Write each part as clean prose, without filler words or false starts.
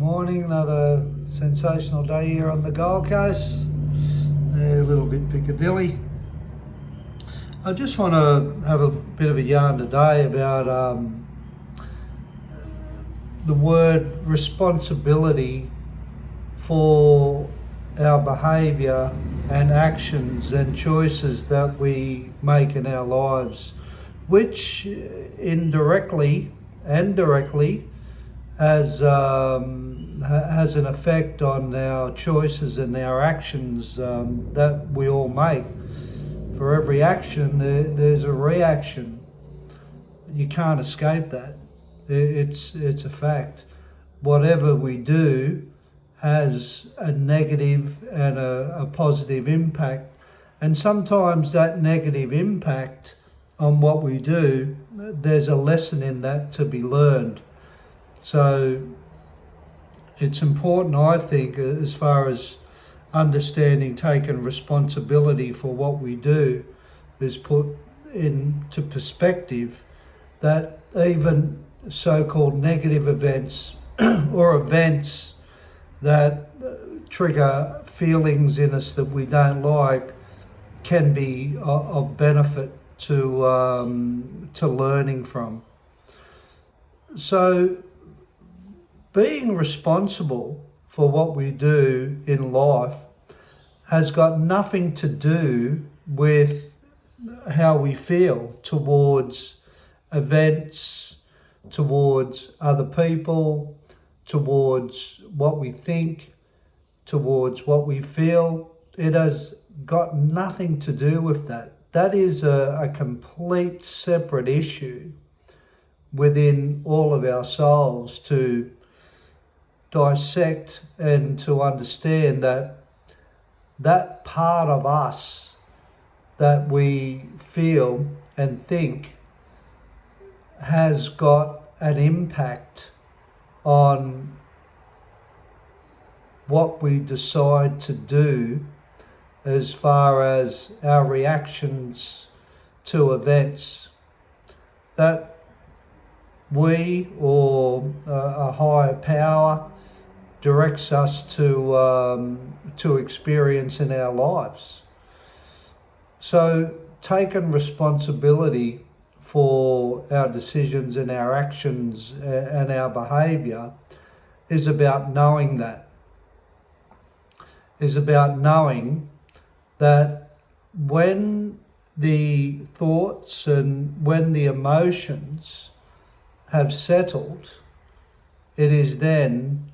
Morning, another sensational day here on the Gold Coast. A little bit Piccadilly. I just want to have a bit of a yarn today about the word responsibility for our behaviour and actions and choices that we make in our lives, which indirectly and directly has an effect on our choices and our actions that we all make. For every action, there's a reaction. You can't escape that. It's a fact. Whatever we do has a negative and a positive impact, and sometimes that negative impact on what we do, there's a lesson in that to be learned. So it's important, I think, as far as understanding, taking responsibility for what we do, is put into perspective that even so-called negative events or events that trigger feelings in us that we don't like can be of benefit to learning from. So being responsible for what we do in life has got nothing to do with how we feel towards events, towards other people, towards what we think, towards what we feel. It has got nothing to do with that. That is a complete separate issue within all of our souls to dissect and to understand that part of us that we feel and think has got an impact on what we decide to do as far as our reactions to events. That we or a higher power directs us to experience in our lives. So taking responsibility for our decisions and our actions and our behaviour is about knowing that. Is about knowing that when the thoughts and when the emotions have settled, it is then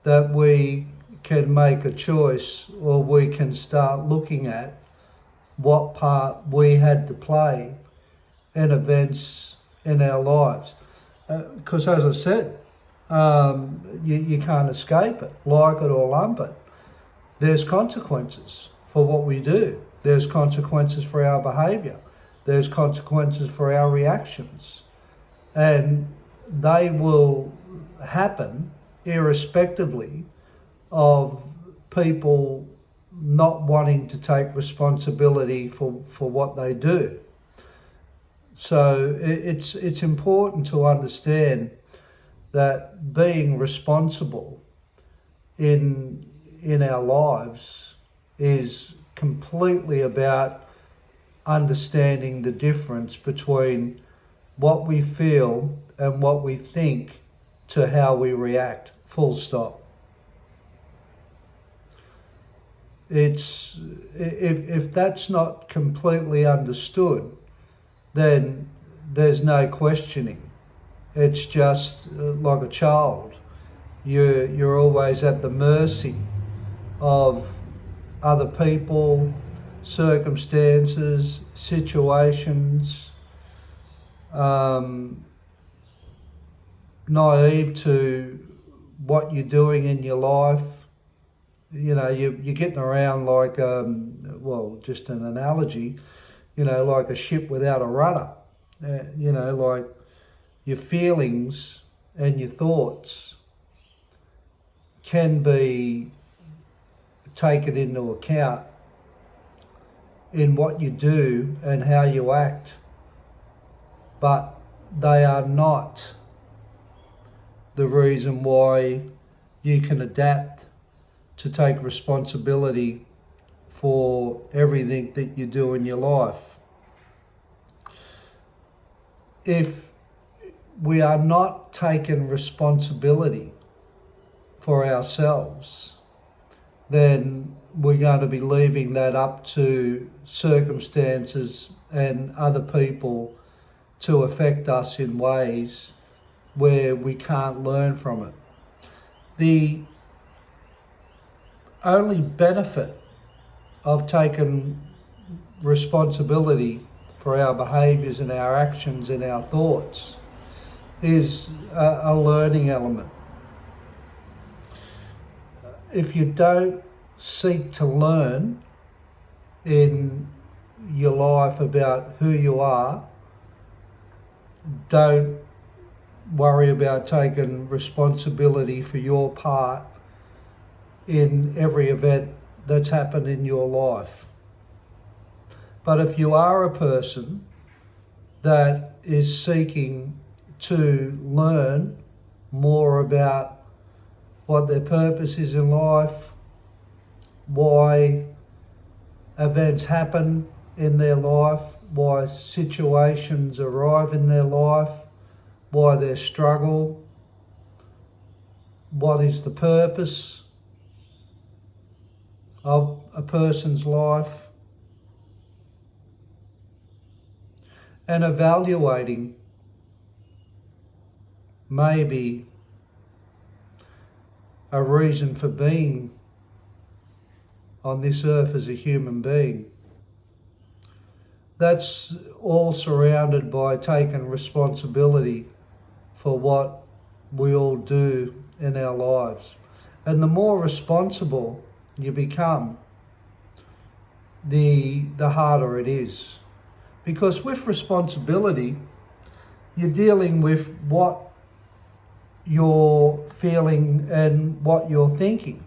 that we can make a choice, or we can start looking at what part we had to play in events in our lives. Because as I said, you can't escape it, like it or lump it. There's consequences for what we do. There's consequences for our behaviour. There's consequences for our reactions. And they will happen irrespectively of people not wanting to take responsibility for what they do. So it's important to understand that being responsible in our lives is completely about understanding the difference between what we feel and what we think to how we react, full stop. If that's not completely understood, then there's no questioning. It's just like a child. You're always at the mercy of other people, circumstances, situations, naive to what you're doing in your life. You know, you're getting around like, just an analogy, like a ship without a rudder. Like your feelings and your thoughts can be taken into account in what you do and how you act, but they are not the reason why you can adapt to take responsibility for everything that you do in your life. If we are not taking responsibility for ourselves, then we're going to be leaving that up to circumstances and other people to affect us in ways where we can't learn from it. The only benefit of taking responsibility for our behaviours and our actions and our thoughts is a learning element. If you don't seek to learn in your life about who you are, don't worry about taking responsibility for your part in every event that's happened in your life. But if you are a person that is seeking to learn more about what their purpose is in life, why events happen in their life, why situations arrive in their life, why they struggle, what is the purpose of a person's life, and evaluating maybe a reason for being on this earth as a human being. That's all surrounded by taking responsibility for what we all do in our lives. And the more responsible you become, the harder it is. Because with responsibility, you're dealing with what you're feeling and what you're thinking.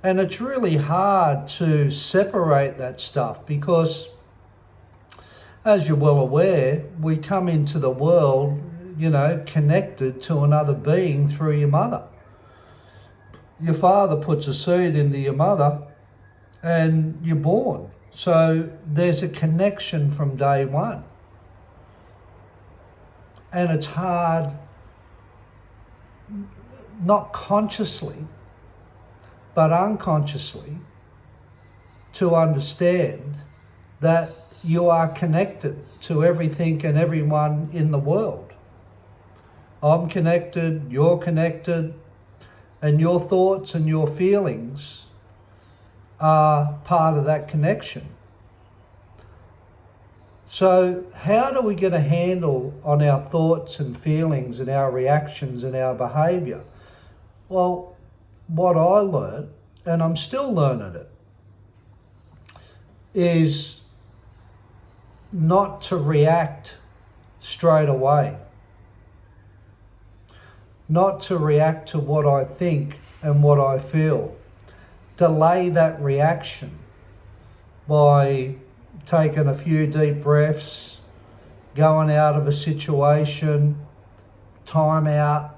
And it's really hard to separate that stuff because, as you're well aware, we come into the world, connected to another being through your mother. Your father puts a seed into your mother and you're born. So there's a connection from day one. And it's hard, not consciously, but unconsciously, to understand that you are connected to everything and everyone in the world. I'm connected, you're connected, and your thoughts and your feelings are part of that connection. So how do we get a handle on our thoughts and feelings and our reactions and our behaviour? Well, what I learned, and I'm still learning it, is not to react straight away. Not to react to what I think and what I feel. Delay that reaction by taking a few deep breaths, going out of a situation, time out.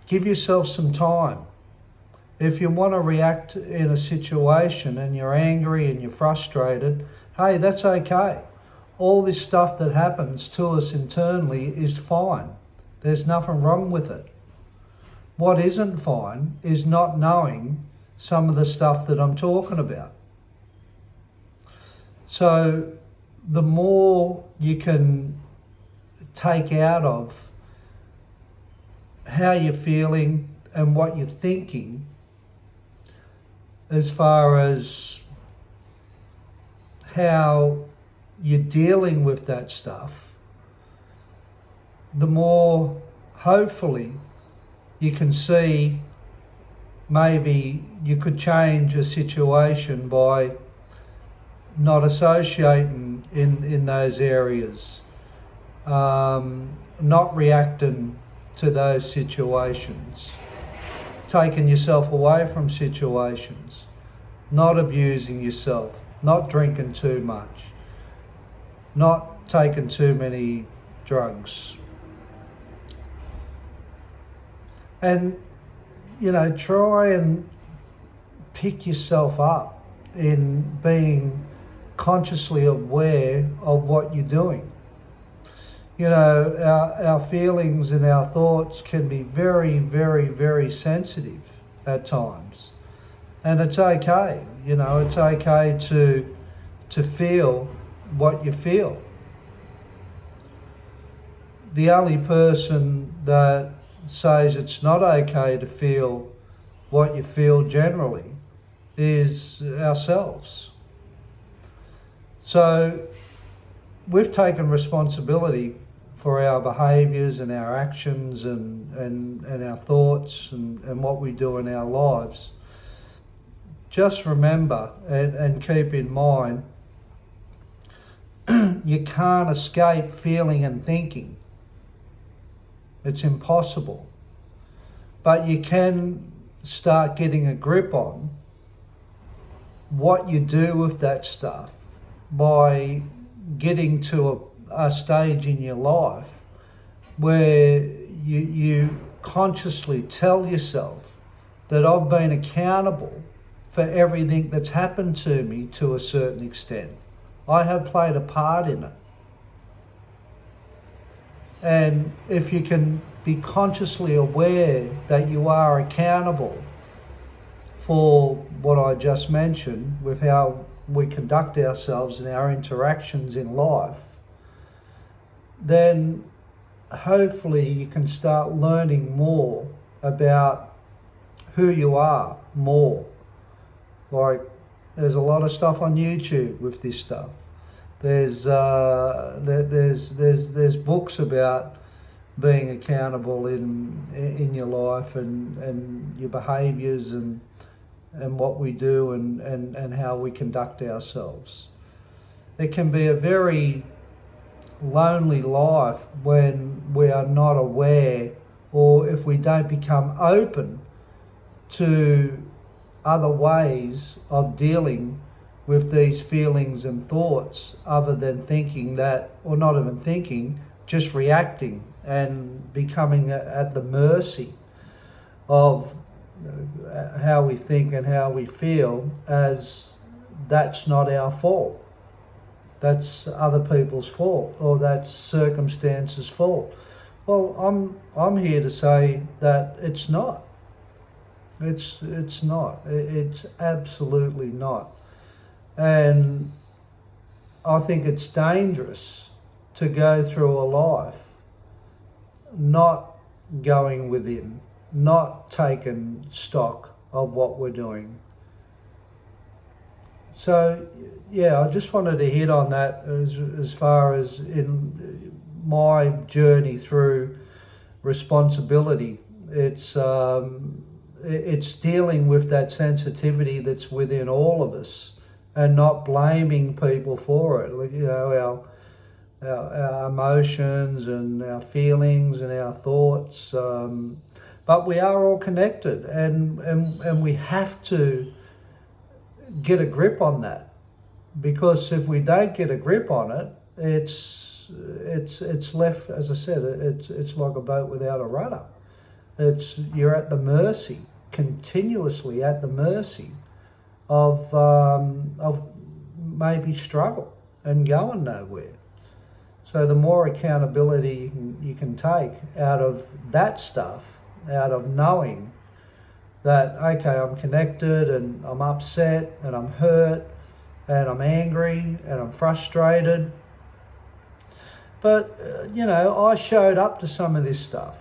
Give yourself some time. If you want to react in a situation and you're angry and you're frustrated, hey, that's okay. All this stuff that happens to us internally is fine. There's nothing wrong with it. What isn't fine is not knowing some of the stuff that I'm talking about. So the more you can take out of how you're feeling and what you're thinking, as far as how you're dealing with that stuff, the more hopefully you can see maybe you could change a situation by not associating in those areas, not reacting to those situations, taking yourself away from situations, not abusing yourself, not drinking too much, not taking too many drugs. And try and pick yourself up in being consciously aware of what you're doing. Our feelings and our thoughts can be very, very, very sensitive at times. And it's okay, it's okay to feel what you feel. The only person that says it's not okay to feel what you feel generally is ourselves. So we've taken responsibility for our behaviours and our actions and our thoughts and what we do in our lives. Just remember and keep in mind, you can't escape feeling and thinking. It's impossible. But you can start getting a grip on what you do with that stuff by getting to a stage in your life where you consciously tell yourself that I've been accountable for everything that's happened to me to a certain extent. I have played a part in it. And if you can be consciously aware that you are accountable for what I just mentioned with how we conduct ourselves and our interactions in life, then hopefully you can start learning more about who you are more. Like, there's a lot of stuff on YouTube with this stuff. There's books about being accountable in your life and your behaviours and what we do and how we conduct ourselves. It can be a very lonely life when we are not aware, or if we don't become open to other ways of dealing with these feelings and thoughts other than thinking that, or not even thinking, just reacting and becoming at the mercy of how we think and how we feel, as that's not our fault. That's other people's fault, or that's circumstances' fault. Well, I'm here to say that it's not. It's not. It's absolutely not. And I think it's dangerous to go through a life not going within, not taking stock of what we're doing. So, yeah, I just wanted to hit on that as far as in my journey through responsibility. It's dealing with that sensitivity that's within all of us and not blaming people for it. Our emotions and our feelings and our thoughts. But we are all connected, and we have to get a grip on that, because if we don't get a grip on it, it's left, as I said, it's like a boat without a rudder. You're at the mercy, continuously at the mercy of maybe struggle and going nowhere. So the more accountability you can take out of that stuff, out of knowing that, okay, I'm connected and I'm upset and I'm hurt and I'm angry and I'm frustrated. But, I showed up to some of this stuff.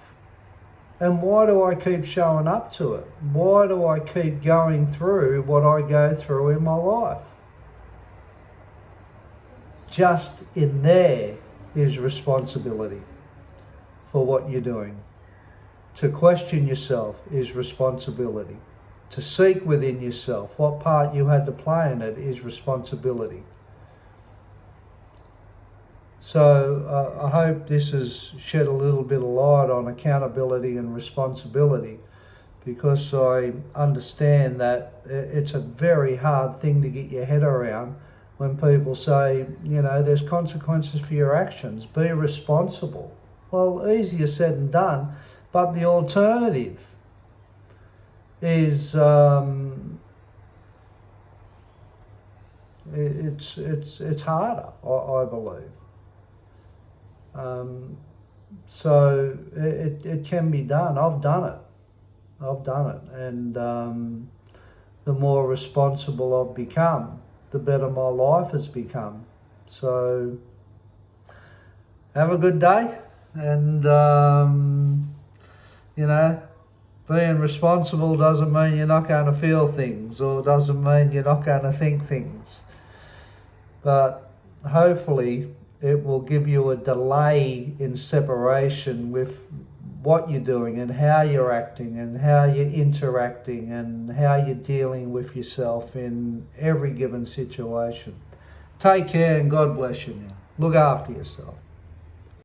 And why do I keep showing up to it? Why do I keep going through what I go through in my life? Just in there is responsibility for what you're doing. To question yourself is responsibility. To seek within yourself what part you had to play in it is responsibility. So I hope this has shed a little bit of light on accountability and responsibility, because I understand that it's a very hard thing to get your head around when people say, there's consequences for your actions, be responsible. Well, easier said than done, but the alternative is it's harder, I believe. So it can be done. I've done it, and the more responsible I've become, the better my life has become. So have a good day, and being responsible doesn't mean you're not going to feel things, or doesn't mean you're not going to think things. But hopefully it will give you a delay in separation with what you're doing and how you're acting and how you're interacting and how you're dealing with yourself in every given situation. Take care and God bless you now. Look after yourself.